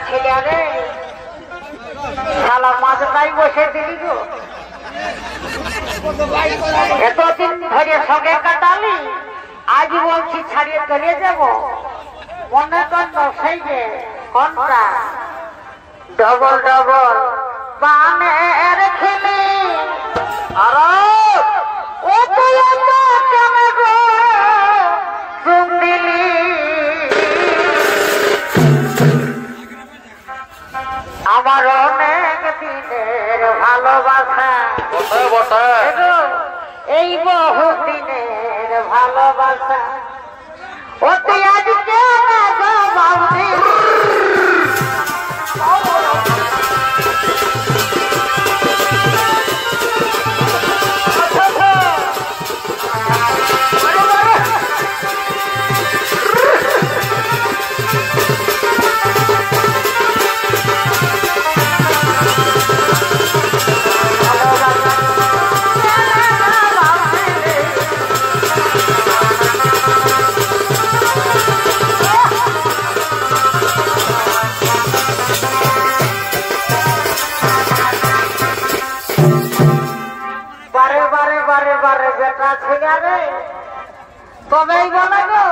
ছেলে রে শালা মাঝটাই বসে দিলি গো এতদিন ধরে সঙ্গে কাটালি আজ বলছি ছাড়িয়ে চলে যাব মনে কর সেই যে কোনটা ডবল ডবল বানের খেলি আর ও তুই কেন গো চুম দিলি আমার অনেক দিনের ভালোবাসা এই বহু দিনের ভালোবাসা ও তুই আজকে জবাব দিলি বেটা ছেলে রে তবেই বলে গো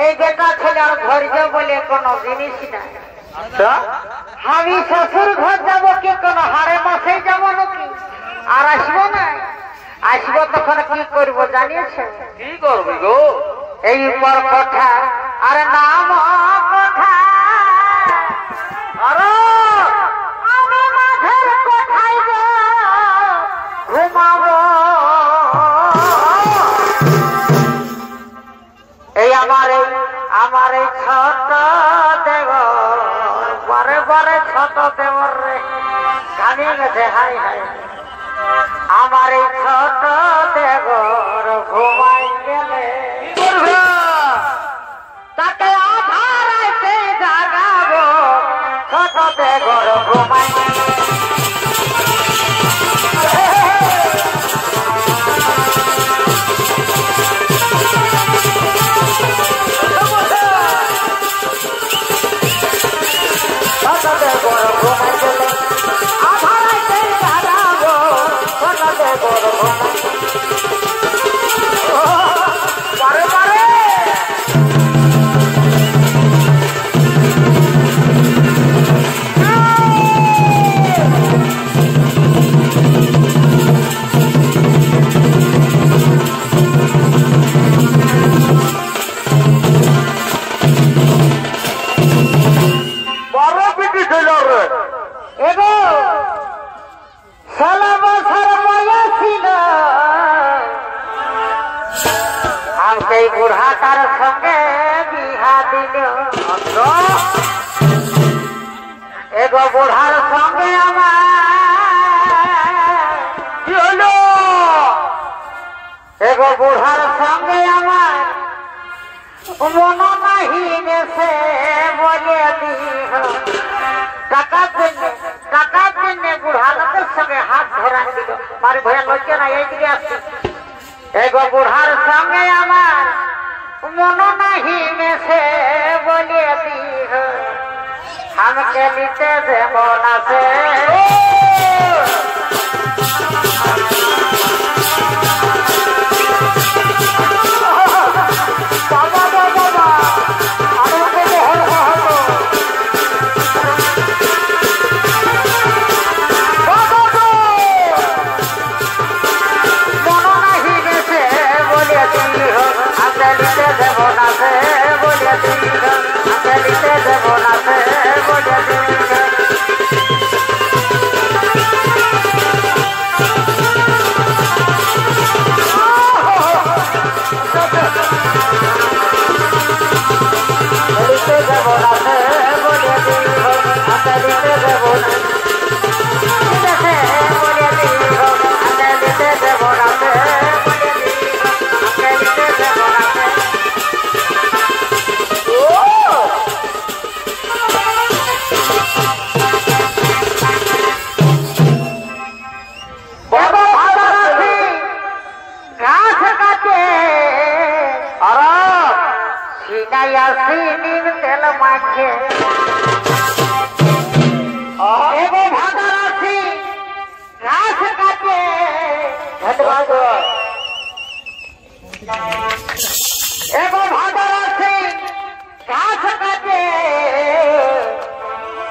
এই বেটা ছেলের ধৈর্য বলে কোনো জিনিস নাই আমি শ্বশুর ঘর যাবো কি কোনো হাড়ে মাসে যাবো নাকি আর আসবো না আসবো তখন কি করবো জানিয়েছে কি করবি গো এই উপর কথা আর নাম কথা আরে আমি মাঝের কোথায় গো ঘুমাবো এই আমার এই ছোট দেবর বারে বারে ছোট দেবর রে কানিয়ে গেছে হাই হাই আমার এই ছোট দেবর ঘুমাই গেলে তাকে আধারাইতে জাগাবো ছোট দেবর ঘুমাই গেলে বুড়াটার সঙ্গে বিহা দিল এগো বুড়ার সঙ্গে আমার কি হলো এগো বুড়ার সঙ্গে আমার মন নাহি সে বলে দিল টাকার জন্য বুড়ার সঙ্গে হাত ধরা দিল মারি ভয়া লজ্জা না এইদিকে আসছে এগো বুড়ার সঙ্গে আমার মন নাহি মেশে বলে দিহ আমাকে নিতে দেব না সে বাবা বাবা আমাকে Kaya sinin telah makin एगो भादरासी घास काटे एगो भादरासी घास काटे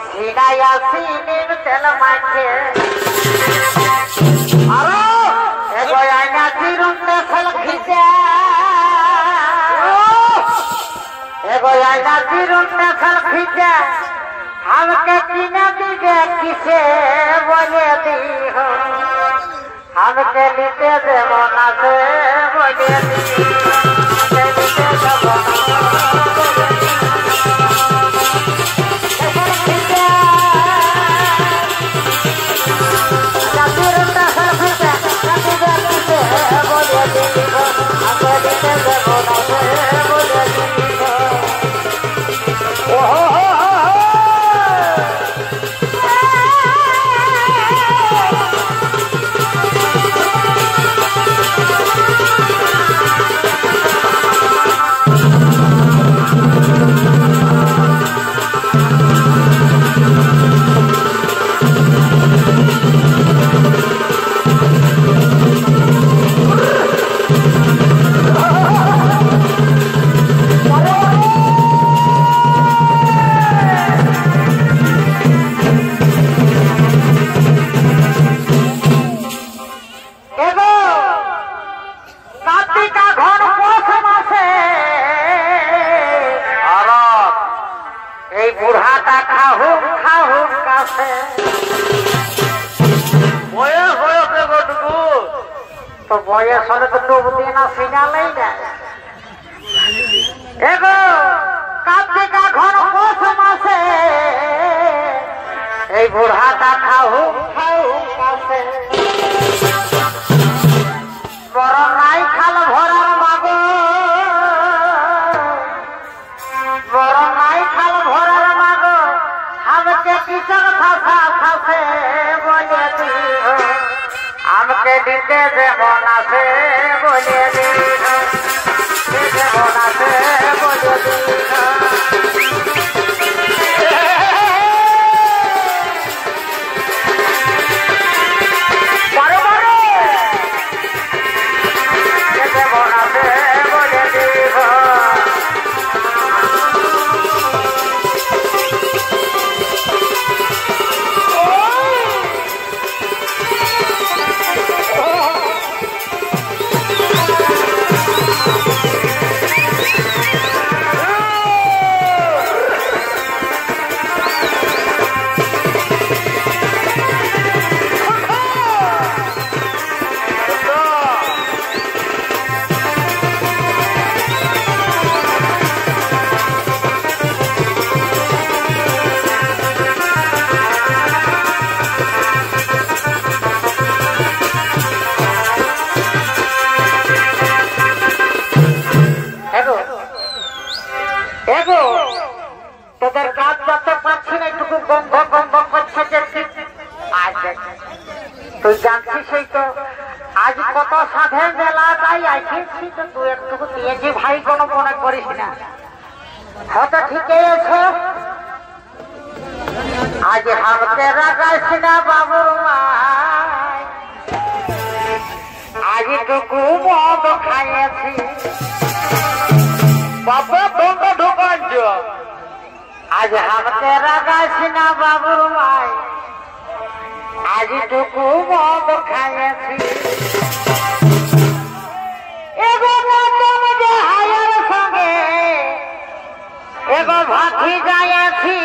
सीनाया सीनीर तेल माखे अरे एगो आईना तीरुन नसल खींचे एगो आईना तीरुन नसल खींचे हमके किने दीजे किसे बोले दी हो हमके लीते देवो ना से बोले दी तो बयस हले तो डूब देना सीना नहीं जाए एगो कार्तिक घर पोष मासे ए बुढ़ाता खाऊ कासे बड़ नाई खाल भरार मागो बड़ नाई खाल भरार मागो हमके किचन फसा फसे बोले दी हमके दीते देवो ना से बोले दी देवो ना से बोले दी তুই জানছিস সেই তো আজ কত সাধের বেলা তাই আইছি তো তুই একটুকু দিয়েছি ভাই কোনো মনে করিস না হয়তো ঠিকই আছে আজ হামতে রাগাইস না বাবুর মাই আজ টুকু মদ খাইয়েছি বাবা ঢোক ঢোকান আজ হামতে রাগাইস না বাবুর মাই आज टुकु मद खाएছি एगो नतन जे हायर संगे एगो भाती जाएছি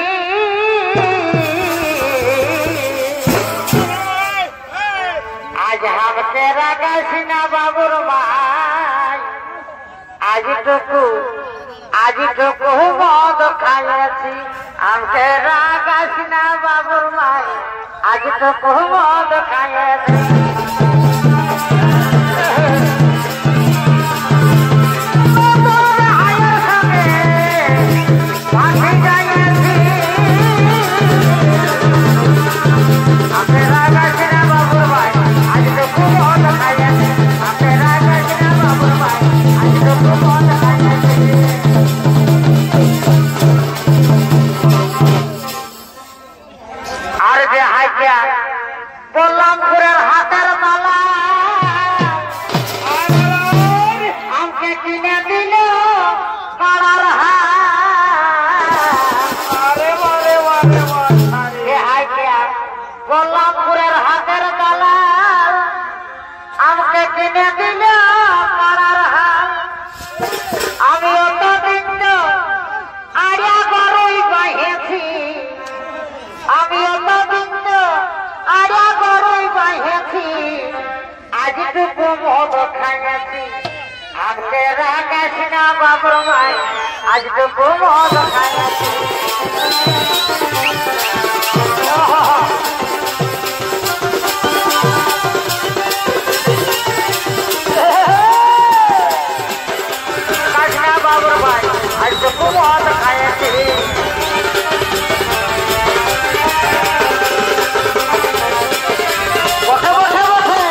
आज हम तेरा गासिना बाबुर माई आज टुकु मद खाएছি हम तेरा गासिना बाबुर माई आज तो मद खाए अरे কিনে দিল কাড়ার গোলামপুরের হাতের দালাল আমাকে কিনে দিল কাড়ার হাল। আমি অতদিন তো আড়িয়া গরুই বাঁধেছি, আমি অতদিন তো আড়িয়া গরুই বাঁধেছি, আজটুকু মদ খাইছি। আমাকে রাখিস না বাবুর ভাই, আজটুকু মদ খাইছি। বাবুর ভাই আজটুকু মদ খাইছি। বসে বসে বসে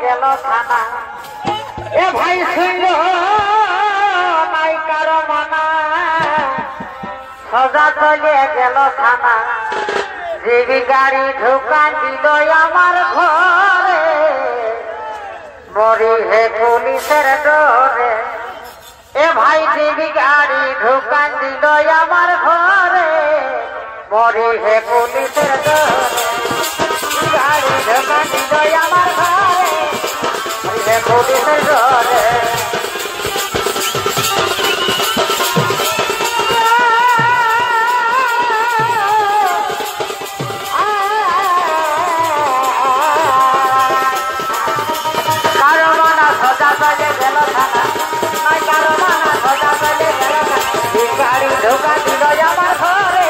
গেল থানা। এ ভাই শুনল নাই কারো মানা, সজা চলে গেল থানা। জিবি গাড়ি ঢুকা দিল আমার ঘরে, মরি হে পুলিশের ডরে। এ ভাই জিবি গাড়ি ঢুকা দিল আমার ঘরে, মরি হে পুলিশের ডরে। গাড়ি ঢুকা দিল আমার ঘরে, মরি হে পুলিশের ডরে। গাড়ি ঢোকা দিল আমার ঘরে,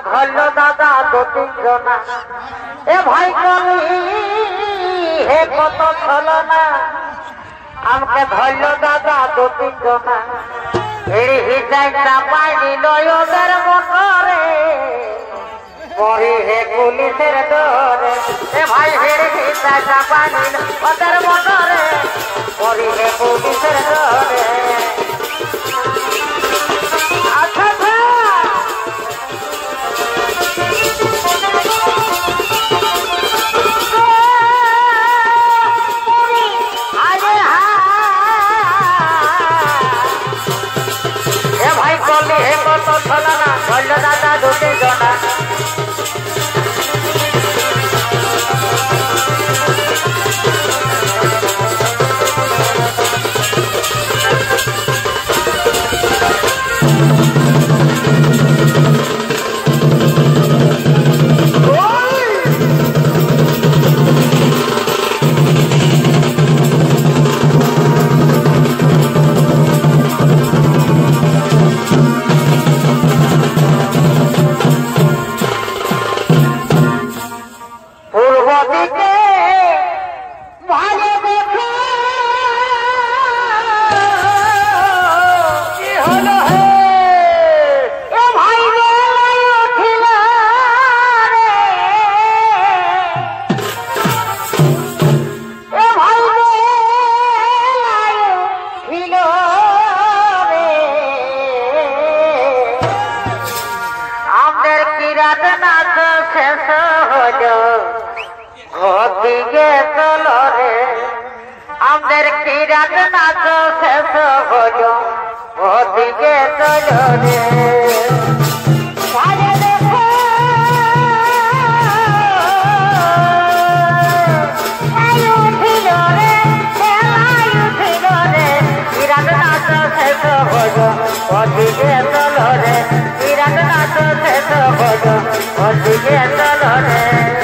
ধরল দাদা দু তিনজনা। এ ভাই কলি হে কত ছলো না, আমাকে ধরল দাদা দু তিনজনা। এড়ি হিসাই চাপাই দিল ওদের মোটরে, মরি হে পুলিশের ডরে। এ ভাই হেড়ি হিসাই চাপাই দিল ওদের মোটরে, মরি হে পুলিশের ডরে। আচ্ছা ধরল দাদা দু তিনজনা। কিরাত নাচ শেষ হল ঘদিকে চলো রে আমাদের কিরাত নাচ শেষ হল ঘদিকে চলো রে ওদিকে চলো রে কিরাত নাচ শেষ হল ওদিকে চলো রে